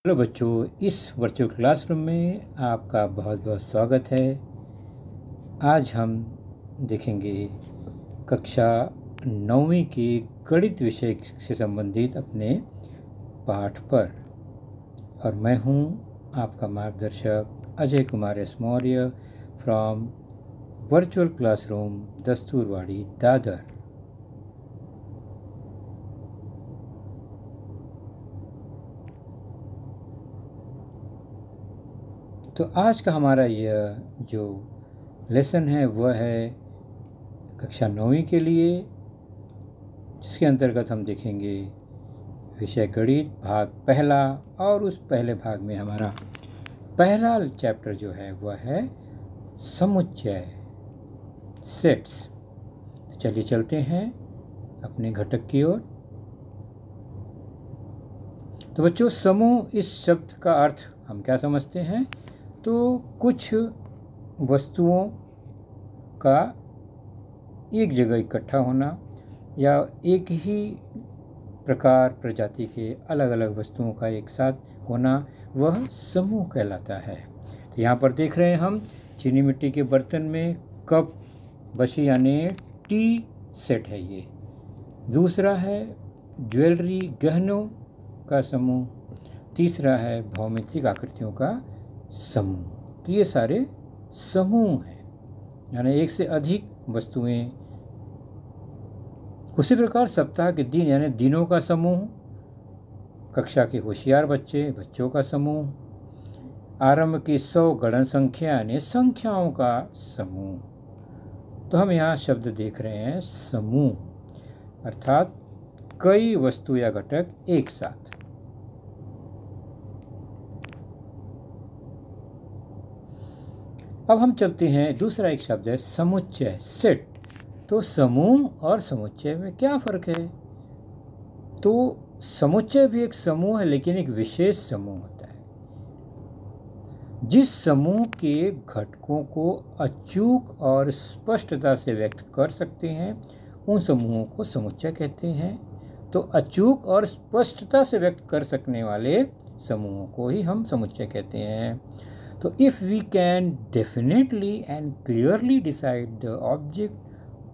Hello बच्चों, इस virtual classroom में आपका बहुत बहुत स्वागत है। आज हम देखेंगे कक्षा 9वीं के गणित विषय से संबंधित अपने पाठ पर, और मैं हूं आपका मार्गदर्शक Ajay Kumar S Maurya from virtual classroom Dasturwadi Dadar. तो आज का हमारा यह जो लेसन है वह है कक्षा 9वीं के लिए, जिसके अंतर्गत हम देखेंगे विषय गणित भाग पहला। और उस पहले भाग में हमारा पहला चैप्टर जो है वह है समुच्चय, सेट्स। तो चलिए चलते हैं अपने घटक की ओर। तो बच्चों, समूह इस शब्द का अर्थ हम क्या समझते हैं? तो कुछ वस्तुओं का एक जगह इकट्ठा होना या एक ही प्रकार प्रजाति के अलग अलग वस्तुओं का एक साथ होना, वह समूह कहलाता है। तो यहाँ पर देख रहे हैं हम चीनी मिट्टी के बर्तन में कप बशी यानी टी सेट है ये। दूसरा है ज्वेलरी गहनों का समूह। तीसरा है भौमितिक आकृतियों का समूह। तो ये सारे समूह हैं, यानी एक से अधिक वस्तुएं। उसी प्रकार सप्ताह के दिन यानी दिनों का समूह, कक्षा के होशियार बच्चों का समूह, आरंभ की 100 गणन संख्या यानी संख्याओं का समूह। तो हम यहाँ शब्द देख रहे हैं समूह, अर्थात कई वस्तु या घटक एक साथ। अब हम चलते हैं, दूसरा एक शब्द है समुच्चय, सेट। तो समूह और समुच्चय में क्या फर्क है? तो समुच्चय भी एक समूह है, लेकिन एक विशेष समूह होता है। जिस समूह के घटकों को अचूक और स्पष्टता से व्यक्त कर सकते हैं, उन समूहों को समुच्चय कहते हैं। तो अचूक और स्पष्टता से व्यक्त कर सकने वाले समूहों को ही हम समुच्चय कहते हैं। तो if we can definitely and clearly decide the object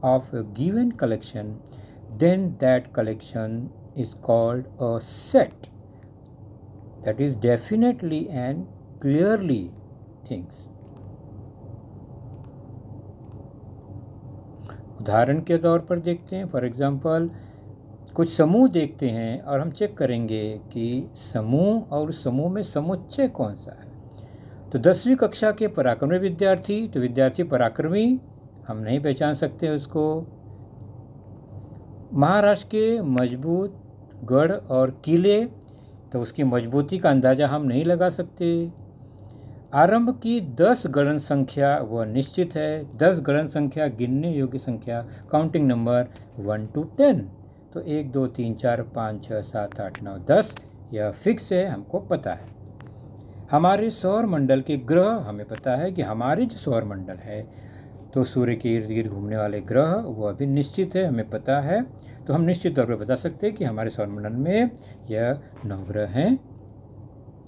of a given collection, then that collection is called a set. That is definitely and clearly things. उदाहरण के तौर पर देखते हैं, फॉर एग्जाम्पल कुछ समूह देखते हैं और हम चेक करेंगे कि समूह और समूह में समुच्चय कौन सा है। तो 10वीं कक्षा के पराक्रमी विद्यार्थी, तो विद्यार्थी पराक्रमी हम नहीं पहचान सकते उसको। महाराष्ट्र के मजबूत गढ़ और किले, तो उसकी मजबूती का अंदाज़ा हम नहीं लगा सकते। आरंभ की 10 गणन संख्या वह निश्चित है। 10 गणन संख्या गिनने योग्य संख्या, काउंटिंग नंबर 1 to 10। तो 1 2 3 4 5 6 7 8 9 10 यह फिक्स है, हमको पता है। हमारे सौर मंडल के ग्रह हमें पता है कि हमारे जो सौर मंडल है, तो सूर्य के इर्द गिर्द घूमने वाले ग्रह वह भी निश्चित है, हमें पता है। तो हम निश्चित तौर पर बता सकते हैं कि हमारे सौर मंडल में यह 9 ग्रह हैं।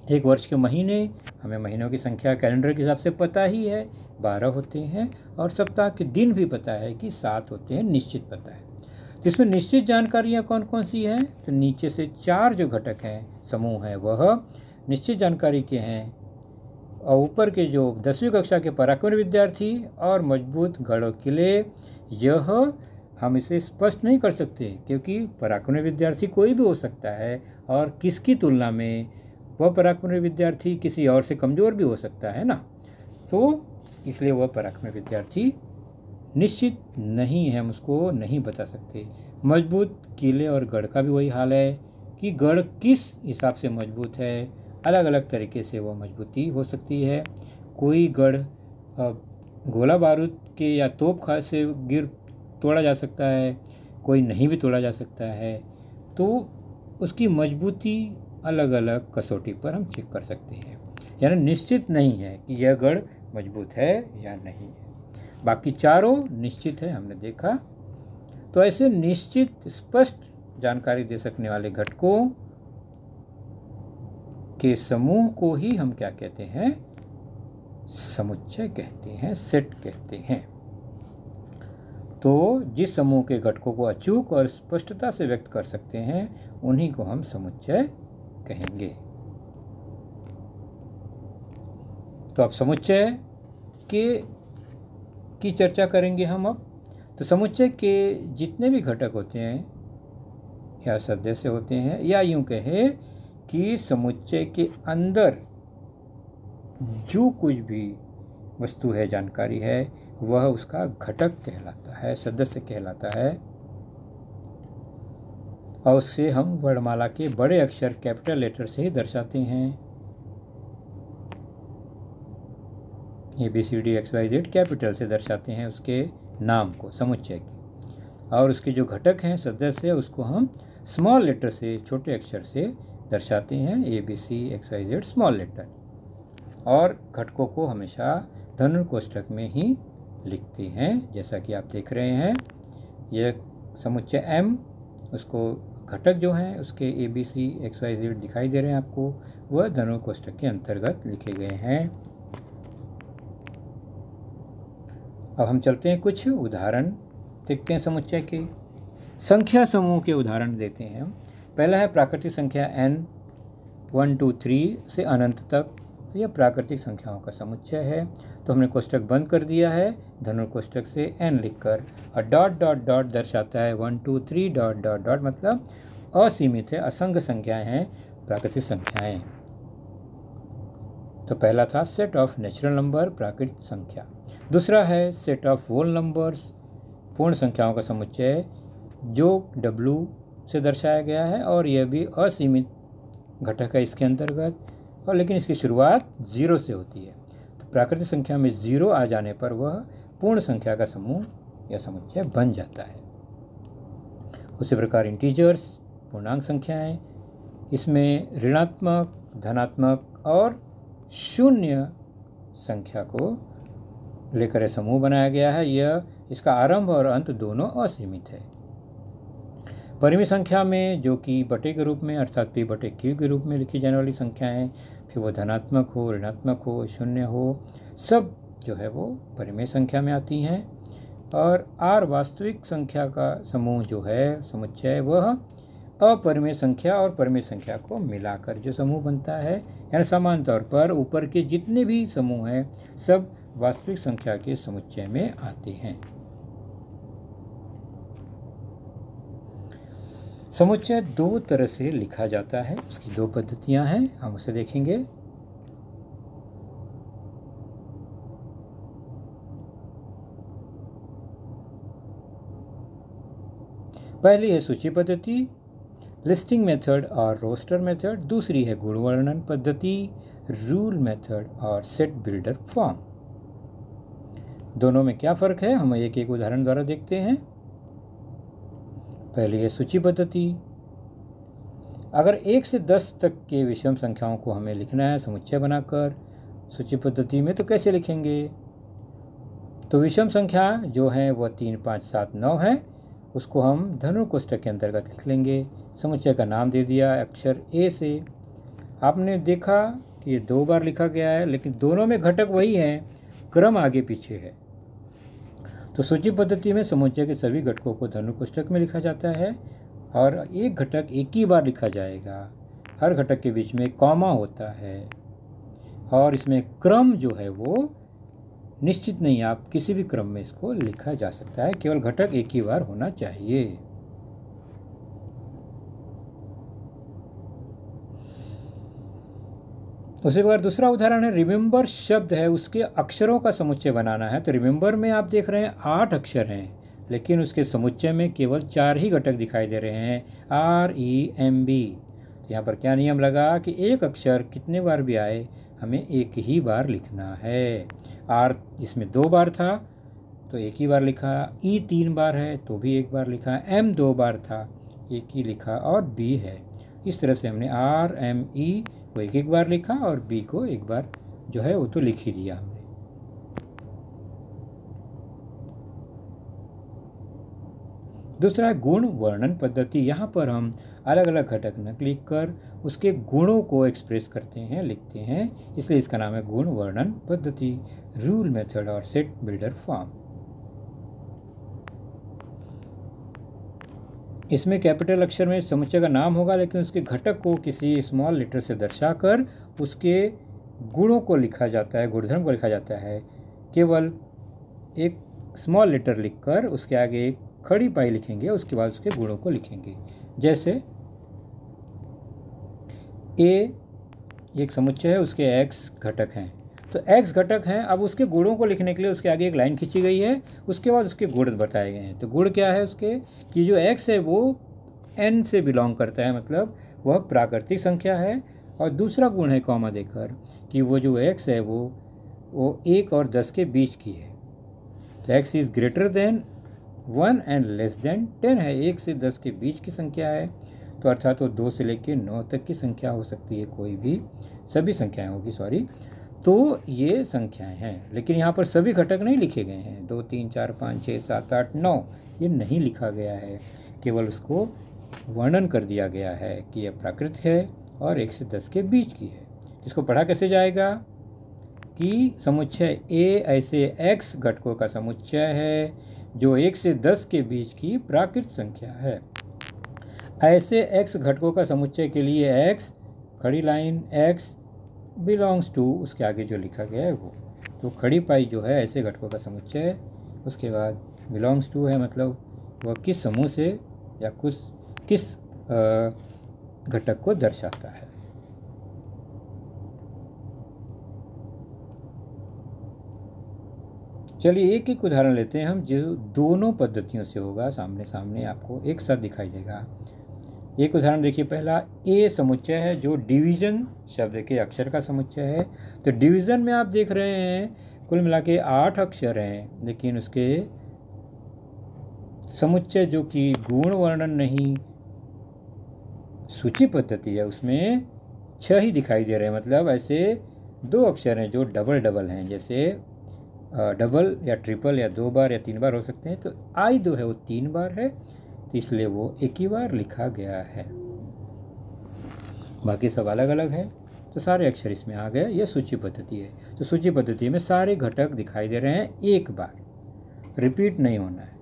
एक वर्ष के महीने, हमें महीनों की संख्या कैलेंडर के हिसाब से पता ही है, 12 होते हैं। और सप्ताह के दिन भी पता है कि 7 होते हैं, निश्चित पता है। तो इसमें निश्चित जानकारियाँ कौन कौन सी हैं? तो नीचे से 4 जो घटक हैं, समूह हैं, वह निश्चित जानकारी के हैं। और ऊपर के जो 10वीं कक्षा के पराक्रमी विद्यार्थी और मजबूत गढ़ और किले, यह हम इसे स्पष्ट नहीं कर सकते, क्योंकि पराक्रमी विद्यार्थी कोई भी हो सकता है और किसकी तुलना में वह पराक्रमी विद्यार्थी किसी और से कमज़ोर भी हो सकता है ना। तो इसलिए वह पराक्रमी विद्यार्थी निश्चित नहीं है, हम उसको नहीं बता सकते। मजबूत किले और गढ़ का भी वही हाल है कि गढ़ किस हिसाब से मजबूत है, अलग अलग तरीके से वो मजबूती हो सकती है। कोई गढ़ गोला बारूद के या तोप से तोड़ा जा सकता है, कोई नहीं भी तोड़ा जा सकता है। तो उसकी मजबूती अलग अलग कसौटी पर हम चेक कर सकते हैं, यानी निश्चित नहीं है कि यह गढ़ मजबूत है या नहीं है। बाकी चारों निश्चित है, हमने देखा। तो ऐसे निश्चित स्पष्ट जानकारी दे सकने वाले घटकों के समूह को ही हम क्या कहते हैं? समुच्चय कहते हैं, सेट कहते हैं। तो जिस समूह के घटकों को अचूक और स्पष्टता से व्यक्त कर सकते हैं उन्हीं को हम समुच्चय कहेंगे। तो अब समुच्चय की चर्चा करेंगे हम अब। तो समुच्चय के जितने भी घटक होते हैं या सदस्य होते हैं, या यूं कहे कि समुच्चय के अंदर जो कुछ भी वस्तु है, जानकारी है, वह उसका घटक कहलाता है, सदस्य कहलाता है। और उससे हम वर्णमाला के बड़े अक्षर कैपिटल लेटर से ही दर्शाते हैं। ABCDXYZ कैपिटल से दर्शाते हैं उसके नाम को, समुच्चय के। और उसके जो घटक हैं, सदस्य, उसको हम स्मॉल लेटर से, छोटे अक्षर से दर्शाते हैं, ABCXYZ स्मॉल लेटर। और घटकों को हमेशा धनुर्कोष्ठक में ही लिखते हैं, जैसा कि आप देख रहे हैं। यह समुच्चय M, उसको घटक जो हैं उसके ABCXYZ दिखाई दे रहे हैं आपको, वह धनुर्कोष्ठक के अंतर्गत लिखे गए हैं। अब हम चलते हैं, कुछ उदाहरण देखते हैं समुच्चय के। संख्या समूह के उदाहरण देते हैं हम। पहला है प्राकृतिक संख्या n, 1 2 3 से अनंत तक। तो यह प्राकृतिक संख्याओं का समुच्चय है। तो हमने कोष्ठक बंद कर दिया है धनुर्कोष्ठक से n लिखकर, और डॉट डॉट डॉट दर्शाता है 1 2 3 डॉट डॉट डॉट, मतलब असीमित है, असंख्य संख्याएं हैं प्राकृतिक संख्याएं। तो पहला था सेट ऑफ नेचुरल नंबर, प्राकृतिक संख्या। दूसरा है सेट ऑफ होल नंबर्स, पूर्ण संख्याओं का समुच्चय, जो W से दर्शाया गया है, और यह भी असीमित घटक है इसके अंतर्गत, और लेकिन इसकी शुरुआत 0 से होती है। तो प्राकृतिक संख्या में 0 आ जाने पर वह पूर्ण संख्या का समूह या समुच्चय बन जाता है। उसी प्रकार इंटीजर्स, पूर्णांक संख्याएं, इसमें ऋणात्मक, धनात्मक और शून्य संख्या को लेकर यह समूह बनाया गया है। यह इसका आरंभ और अंत दोनों असीमित है। परिमित संख्या में, जो कि बटे के रूप में अर्थात P/Q के रूप में लिखी जाने वाली संख्याएं, फिर वो धनात्मक हो, ऋणात्मक हो, शून्य हो, सब जो है वो परिमेय संख्या में आती हैं। और R वास्तविक संख्या का समूह जो है, समुच्चय, वह अपरिमेय संख्या और परिमेय संख्या को मिलाकर जो समूह बनता है। यानी समान तौर पर ऊपर के जितने भी समूह हैं सब वास्तविक संख्या के समुच्चय में आते हैं। समुच्चय दो तरह से लिखा जाता है, उसकी दो पद्धतियां हैं, हम उसे देखेंगे। पहली है सूची पद्धति, लिस्टिंग मेथड और रोस्टर मेथड। दूसरी है गुण वर्णन पद्धति, रूल मेथड और सेट बिल्डर फॉर्म। दोनों में क्या फ़र्क है, हम एक एक उदाहरण द्वारा देखते हैं। पहली है सूची पद्धति। अगर 1 से 10 तक के विषम संख्याओं को हमें लिखना है समुच्चय बनाकर सूची पद्धति में, तो कैसे लिखेंगे? तो विषम संख्या जो है वह 3 5 7 9 है, उसको हम धनुर्कोष्ठक के अंतर्गत लिख लेंगे। समुच्चय का नाम दे दिया अक्षर A से। आपने देखा कि ये 2 बार लिखा गया है, लेकिन दोनों में घटक वही हैं, क्रम आगे पीछे है। तो सूची पद्धति में समुच्चय के सभी घटकों को धनुर्कोष्ठक में लिखा जाता है और एक घटक एक ही बार लिखा जाएगा। हर घटक के बीच में कॉमा होता है और इसमें क्रम जो है वो निश्चित नहीं, आप किसी भी क्रम में इसको लिखा जा सकता है, केवल घटक एक ही बार होना चाहिए। उसी प्रकार दूसरा उदाहरण है रिमेंबर शब्द है, उसके अक्षरों का समुच्चय बनाना है। तो रिमेंबर में आप देख रहे हैं 8 अक्षर हैं, लेकिन उसके समुच्चय में केवल 4 ही घटक दिखाई दे रहे हैं, REMB। यहाँ पर क्या नियम लगा कि एक अक्षर कितने बार भी आए हमें एक ही बार लिखना है। R इसमें 2 बार था तो एक ही बार लिखा, E 3 बार है तो भी एक बार लिखा, M 2 बार था एक ही लिखा, और B है। इस तरह से हमने RME को एक एक बार लिखा और B को एक बार जो है वो तो लिख ही दिया हमने। दूसरा है गुण वर्णन पद्धति। यहाँ पर हम अलग अलग घटक न लिख कर उसके गुणों को एक्सप्रेस करते हैं, लिखते हैं, इसलिए इसका नाम है गुण वर्णन पद्धति, रूल मेथड और सेट बिल्डर फॉर्म। इसमें कैपिटल अक्षर में समुच्चय का नाम होगा, लेकिन उसके घटक को किसी स्मॉल लेटर से दर्शाकर उसके गुणों को लिखा जाता है, गुणधर्म को लिखा जाता है। केवल एक स्मॉल लेटर लिखकर उसके आगे एक खड़ी पाई लिखेंगे, उसके बाद उसके गुणों को लिखेंगे। जैसे ए एक समुच्चय है, उसके एक्स घटक हैं, तो एक्स घटक हैं। अब उसके गुणों को लिखने के लिए उसके आगे एक लाइन खींची गई है, उसके बाद उसके गुण बताए गए हैं। तो गुण क्या है उसके, कि जो एक्स है वो n से बिलोंग करता है, मतलब वह प्राकृतिक संख्या है। और दूसरा गुण है कॉमा देकर कि वो जो x है वो 1 और 10 के बीच की है। तो x is greater than 1 and less than 10 है, 1 से 10 के बीच की संख्या है। तो अर्थात वो 2 से लेकर 9 तक की संख्या हो सकती है, कोई भी सभी संख्याएं होगी, सॉरी। तो ये संख्याएं हैं, लेकिन यहाँ पर सभी घटक नहीं लिखे गए हैं। 2 3 4 5 6 7 8 9 ये नहीं लिखा गया है, केवल उसको वर्णन कर दिया गया है कि यह प्राकृतिक है और 1 से 10 के बीच की है। इसको पढ़ा कैसे जाएगा कि समुच्चय A ऐसे x घटकों का समुच्चय है जो 1 से 10 के बीच की प्राकृतिक संख्या है। ऐसे x घटकों का समुच्चय के लिए x खड़ी लाइन x बिलोंग्स टू उसके आगे जो लिखा गया है वो, तो खड़ी पाई जो है ऐसे घटकों का समुच्चय है, उसके बाद बिलोंग्स टू है, मतलब वह किस समूह से या किस घटक को दर्शाता है। चलिए एक एक उदाहरण लेते हैं हम, जो दोनों पद्धतियों से होगा, सामने सामने आपको एक साथ दिखाई देगा। एक उदाहरण देखिए, पहला ए समुच्चय है जो डिवीजन शब्द के अक्षर का समुच्चय है। तो डिवीजन में आप देख रहे हैं कुल मिला के 8 अक्षर हैं, लेकिन उसके समुच्चय जो कि गुण वर्णन नहीं सूची पद्धति है उसमें 6 ही दिखाई दे रहे हैं। मतलब ऐसे 2 अक्षर हैं जो डबल डबल हैं, जैसे डबल या ट्रिपल या 2 बार या 3 बार हो सकते हैं। तो आई 2 है वो 3 बार है, तो इसलिए वो एक ही बार लिखा गया है, बाकी सब अलग अलग है। तो सारे अक्षर इसमें आ गए, ये सूची पद्धति है। तो सूची पद्धति में सारे घटक दिखाई दे रहे हैं एक बार, रिपीट नहीं होना है।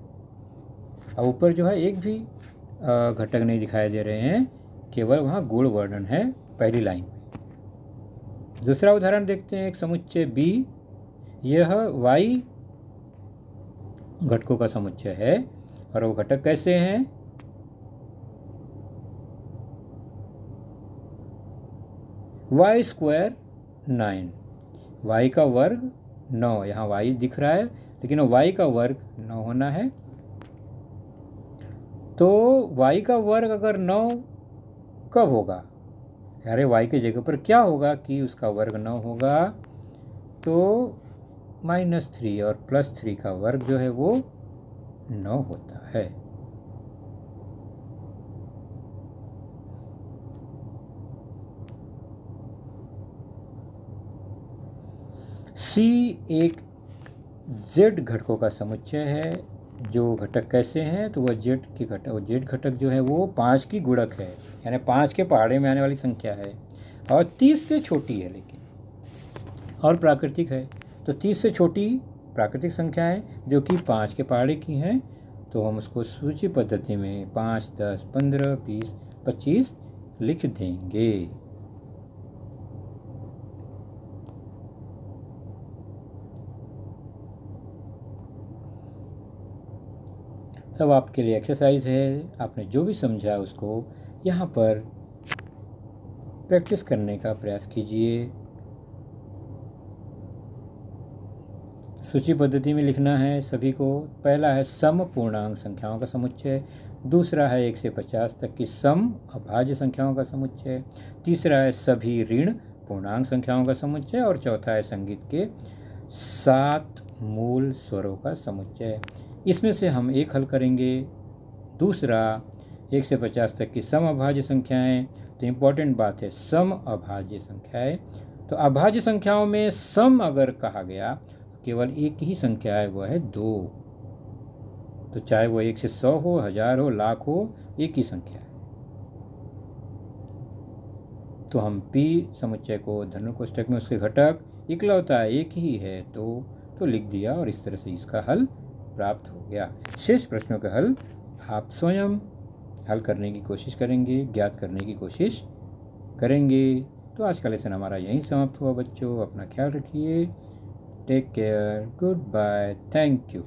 और ऊपर जो है एक भी घटक नहीं दिखाई दे रहे हैं, केवल वहाँ गुण वर्णन है पहली लाइन में। दूसरा उदाहरण देखते हैं, एक समुच्चय B, यह y घटकों का समुच्चय है और वो घटक कैसे हैं, y स्क्वायर 9, y का वर्ग 9, यहाँ y दिख रहा है लेकिन y का वर्ग 9 होना है। तो y का वर्ग अगर 9 कब होगा, अरे y की जगह पर क्या होगा कि उसका वर्ग 9 होगा, तो -3 और +3 का वर्ग जो है वो 9 होता है। C एक Z घटकों का समुच्चय है, जो घटक कैसे हैं, तो वह Z घटक जो है वो 5 की गुणक है, यानी 5 के पहाड़े में आने वाली संख्या है और 30 से छोटी है, लेकिन और प्राकृतिक है। तो 30 से छोटी प्राकृतिक संख्याएं जो कि 5 के पहाड़े की हैं, तो हम उसको सूची पद्धति में 5 10 15 20 25 लिख देंगे। सब आपके लिए एक्सरसाइज है, आपने जो भी समझा उसको यहाँ पर प्रैक्टिस करने का प्रयास कीजिए। सूची पद्धति में लिखना है सभी को। पहला है सम पूर्णांक संख्याओं का समुच्चय, दूसरा है 1 से 50 तक की सम अभाज्य संख्याओं का समुच्चय, तीसरा है सभी ऋण पूर्णांक संख्याओं का समुच्चय और चौथा है संगीत के 7 मूल स्वरों का समुच्चय। इसमें से हम एक हल करेंगे। दूसरा 1 से 50 तक की सम अभाज्य संख्याएं, तो इम्पॉर्टेंट बात है सम अभाज्य संख्याएं। तो अभाज्य संख्याओं में सम अगर कहा गया केवल एक ही संख्या है, वह है 2। तो चाहे वो 1 से 100 हो, 1000 हो, लाख हो, एक ही संख्या है। तो हम पी समुच्चय को धनु कोष्ठक में उसके घटक इकलौता एक ही है तो लिख दिया और इस तरह से इसका हल प्राप्त हो गया। शेष प्रश्नों का हल आप स्वयं हल करने की कोशिश करेंगे, ज्ञात करने की कोशिश करेंगे। तो आज का लेसन हमारा यहीं समाप्त हुआ बच्चों। अपना ख्याल रखिए। Take care. Good bye. Thank you.